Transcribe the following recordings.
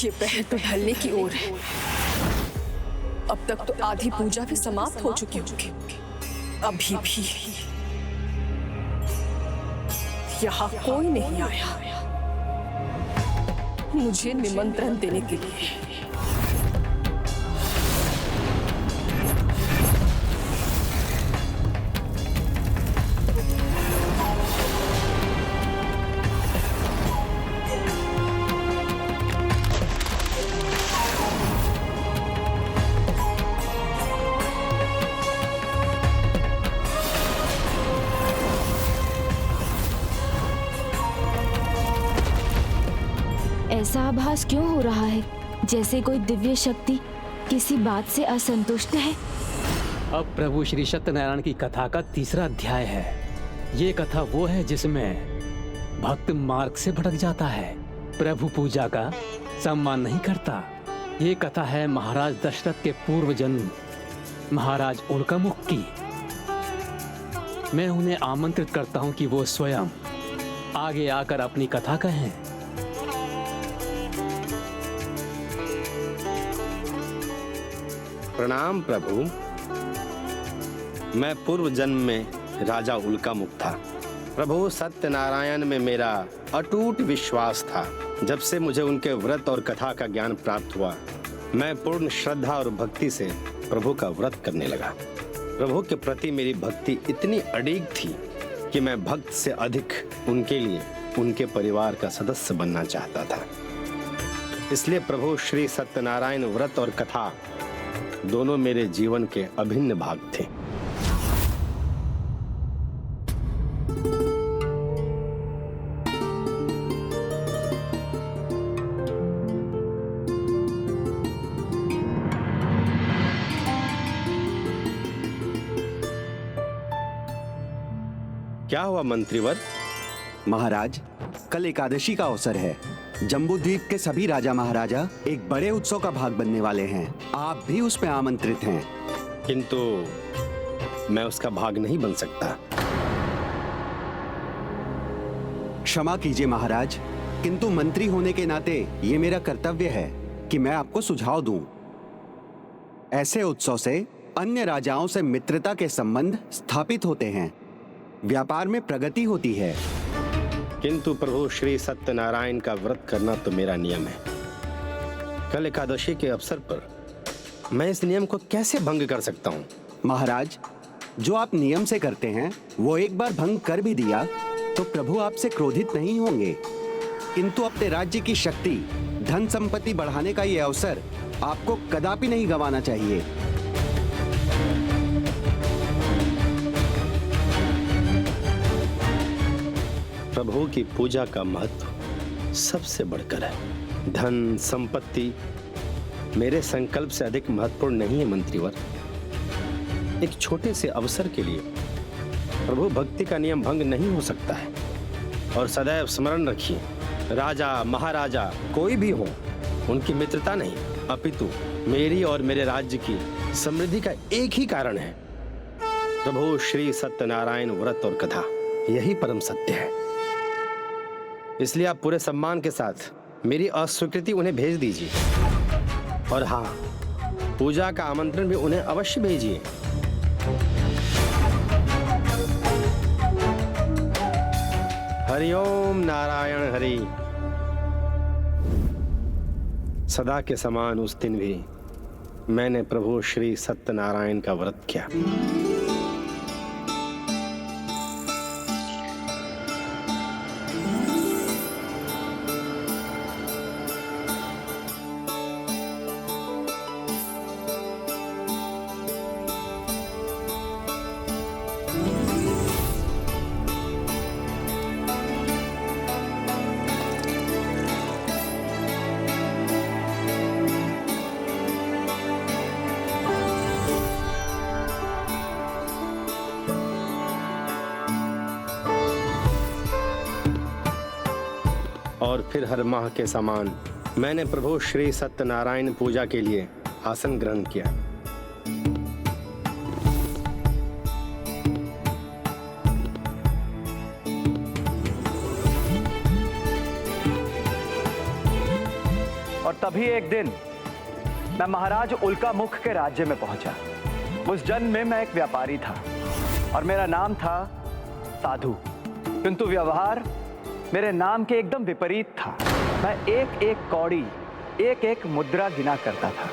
ये पहर तो ढलने की ओर है। अब तक तो आधी पूजा भी समाप्त हो चुकी होगी, अभी भी यहाँ कोई नहीं आया मुझे निमंत्रण देने के लिए। ऐसा आभास क्यों हो रहा है जैसे कोई दिव्य शक्ति किसी बात से असंतुष्ट है? अब प्रभु श्री सत्यनारायण की कथा का तीसरा अध्याय है। ये कथा वो है जिसमें भक्त मार्ग से भटक जाता है, प्रभु पूजा का सम्मान नहीं करता। ये कथा है महाराज दशरथ के पूर्व जन्म महाराज उल्कामुख की। मैं उन्हें आमंत्रित करता हूँ कि वो स्वयं आगे आकर अपनी कथा कहें। प्रणाम प्रभु। मैं पूर्व जन्म में राजा उल्कामुख था। प्रभु सत्यनारायण में मेरा अटूट विश्वास था। जब से मुझे उनके व्रत और कथा का ज्ञान प्राप्त हुआ, मैं पूर्ण श्रद्धा और भक्ति से प्रभु का व्रत करने लगा। प्रभु के प्रति मेरी भक्ति इतनी अडिग थी कि मैं भक्त से अधिक उनके लिए उनके परिवार का सदस्य बनना चाहता था। इसलिए प्रभु श्री सत्यनारायण व्रत और कथा दोनों मेरे जीवन के अभिन्न भाग थे। क्या हुआ मंत्रीवर? महाराज, कल एकादशी का अवसर है। जम्बूद्वीप के सभी राजा महाराजा एक बड़े उत्सव का भाग बनने वाले हैं। आप भी उसमें आमंत्रित हैं। किंतु मैं उसका भाग नहीं बन सकता। क्षमा कीजिए महाराज, किंतु मंत्री होने के नाते ये मेरा कर्तव्य है कि मैं आपको सुझाव दूं। ऐसे उत्सव से अन्य राजाओं से मित्रता के संबंध स्थापित होते हैं, व्यापार में प्रगति होती है। किंतु प्रभु श्री सत्यनारायण का व्रत करना तो मेरा नियम है। कल एकादशी के अवसर पर मैं इस नियम को कैसे भंग कर सकता हूँ? महाराज, जो आप नियम से करते हैं वो एक बार भंग कर भी दिया तो प्रभु आपसे क्रोधित नहीं होंगे। किंतु अपने राज्य की शक्ति, धन संपत्ति बढ़ाने का ये अवसर आपको कदापि नहीं गंवाना चाहिए। प्रभु की पूजा का महत्व सबसे बढ़कर है। धन संपत्ति मेरे संकल्प से अधिक महत्वपूर्ण नहीं है मंत्रीवर। एक छोटे से अवसर के लिए प्रभु भक्ति का नियम भंग नहीं हो सकता है। और सदैव स्मरण रखिए, राजा महाराजा कोई भी हो, उनकी मित्रता नहीं अपितु मेरी और मेरे राज्य की समृद्धि का एक ही कारण है, प्रभु श्री सत्यनारायण व्रत और कथा। यही परम सत्य है। इसलिए आप पूरे सम्मान के साथ मेरी अस्वीकृति उन्हें भेज दीजिए। और हाँ, पूजा का आमंत्रण भी उन्हें अवश्य भेजिए। हरिओम नारायण हरि। सदा के समान उस दिन भी मैंने प्रभु श्री सत्यनारायण का व्रत किया। और फिर हर माह के समान मैंने प्रभु श्री सत्यनारायण पूजा के लिए आसन ग्रहण किया। और तभी एक दिन मैं महाराज उल्का मुख के राज्य में पहुंचा। उस जन्म में मैं एक व्यापारी था और मेरा नाम था साधु, किंतु व्यवहार मेरे नाम के एकदम विपरीत था। मैं एक एक कौड़ी, एक एक मुद्रा गिना करता था।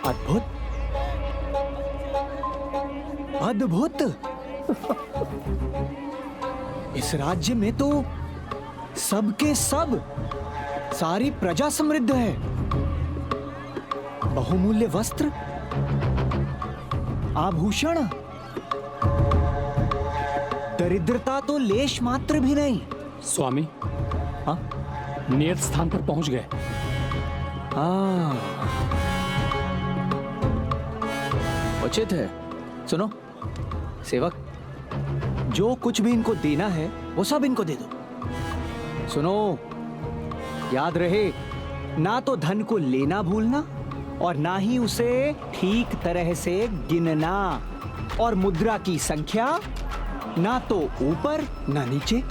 अद्भुत, अद्भुत। इस राज्य में तो सबके सब, सारी प्रजा समृद्ध है। बहुमूल्य वस्त्र, आभूषण, दरिद्रता तो लेश मात्र भी नहीं। स्वामी, हाँ? नियत स्थान पर पहुंच गए। हाँ, उचित है। सुनो सेवक, जो कुछ भी इनको देना है वो सब इनको दे दो। सुनो, याद रहे, ना तो धन को लेना भूलना और ना ही उसे ठीक तरह से गिनना, और मुद्रा की संख्या ना तो ऊपर ना नीचे,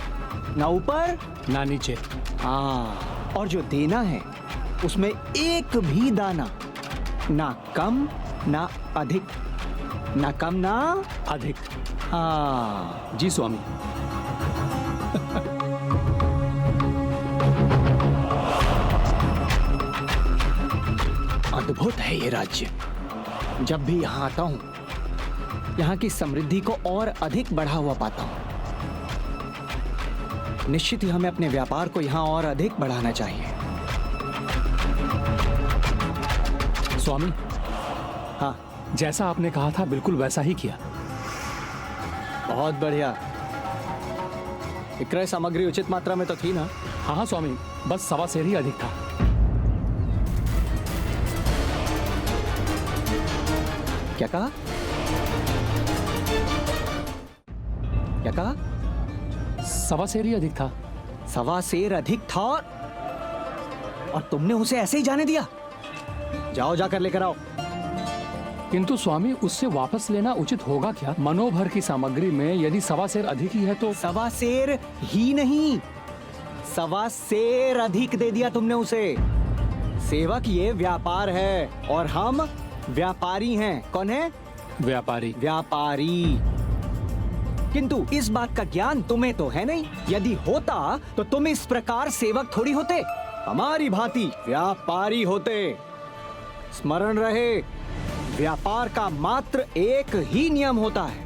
ना ऊपर ना नीचे। हाँ, और जो देना है उसमें एक भी दाना ना कम ना अधिक, ना कम ना अधिक। हाँ। जी स्वामी। अद्भुत है ये राज्य। जब भी यहाँ आता हूँ, यहाँ की समृद्धि को और अधिक बढ़ा हुआ पाता हूँ। निश्चित ही हमें अपने व्यापार को यहाँ और अधिक बढ़ाना चाहिए। स्वामी, हाँ, जैसा आपने कहा था बिल्कुल वैसा ही किया। बहुत बढ़िया। विक्रय सामग्री उचित मात्रा में तो थी ना? हाँ हाँ स्वामी, बस 1.25 सेर ही अधिक था। क्या कहा? क्या कहा? 1.25 सेर ही अधिक था। 1.25 सेर अधिक था और तुमने उसे ऐसे ही जाने दिया? जाओ, जाकर लेकर आओ। किंतु स्वामी, उससे वापस लेना उचित होगा क्या? मनोभर की सामग्री में यदि 1.25 सेर अधिक ही है तो 1.25 सेर ही नहीं, 1.25 सेर अधिक दे दिया तुमने उसे। सेवक, ये व्यापार है और हम व्यापारी हैं। कौन है? व्यापारी। व्यापारी। किंतु इस बात का ज्ञान तुम्हें तो है नहीं। यदि होता तो तुम इस प्रकार सेवक थोड़ी होते, हमारी भांति व्यापारी होते। स्मरण रहे, व्यापार का मात्र एक ही नियम होता है।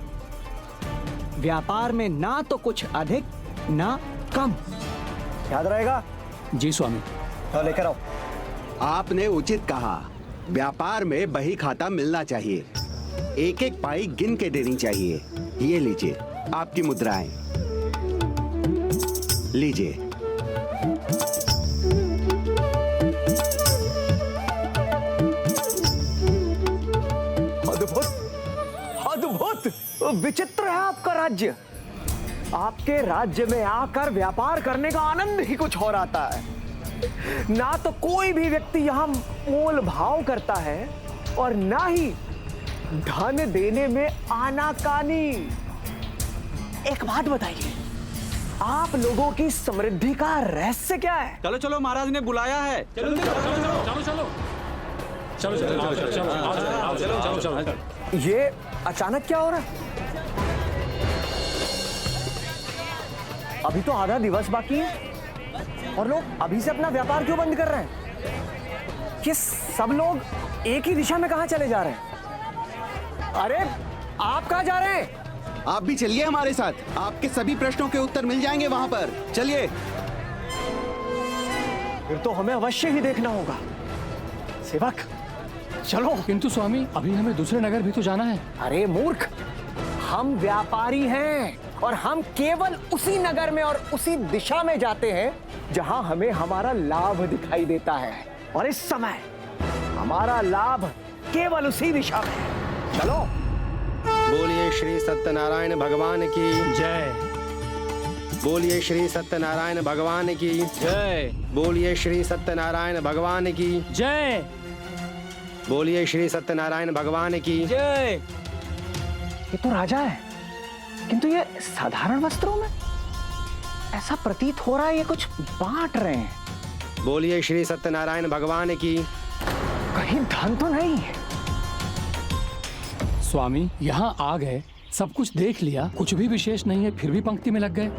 व्यापार में ना तो कुछ अधिक ना कम। याद रहेगा? जी स्वामी। तो लेकर आओ। आपने उचित कहा। व्यापार में बही खाता मिलना चाहिए। एक एक पाई गिन के देनी चाहिए। ये लीजिए आपकी मुद्राएं। लीजिए। अद्भुत, अद्भुत, विचित्र है आपका राज्य। आपके राज्य में आकर व्यापार करने का आनंद ही कुछ और आता है। ना तो कोई भी व्यक्ति यहाँ मोल भाव करता है और ना ही धन देने में आनाकानी। एक बात बताइए, आप लोगों की समृद्धि का रहस्य क्या है? चलो चलो, महाराज ने बुलाया है। चलो चलो चलो चलो चलो चलो चलो। ये अचानक क्या हो रहा है? अभी तो आधा दिवस बाकी है और लोग अभी से अपना व्यापार क्यों बंद कर रहे हैं? कि सब लोग एक ही दिशा में कहां चले जा रहे हैं? अरे आप कहां जा रहे हैं? आप भी चलिए हमारे साथ। आपके सभी प्रश्नों के उत्तर मिल जाएंगे वहां पर। चलिए। फिर तो हमें अवश्य ही देखना होगा। सेवक, चलो। किंतु स्वामी, अभी हमें दूसरे नगर भी तो जाना है। अरे मूर्ख, हम व्यापारी हैं और हम केवल उसी नगर में और उसी दिशा में जाते हैं जहां हमें हमारा लाभ दिखाई देता है। और इस समय हमारा लाभ केवल उसी दिशा में है। चलो। बोलिए श्री सत्यनारायण भगवान की जय। बोलिए श्री सत्यनारायण भगवान की जय। बोलिए श्री सत्यनारायण भगवान की जय। बोलिए श्री सत्यनारायण भगवान की जय। ये तो राजा है, किंतु ये साधारण वस्त्रों में? ऐसा प्रतीत हो रहा है ये कुछ बांट रहे हैं। बोलिए श्री सत्यनारायण भगवान की। कहीं धन तो नहीं? स्वामी यहाँ आ गए, सब कुछ देख लिया, कुछ भी विशेष नहीं है, फिर भी पंक्ति में लग गए।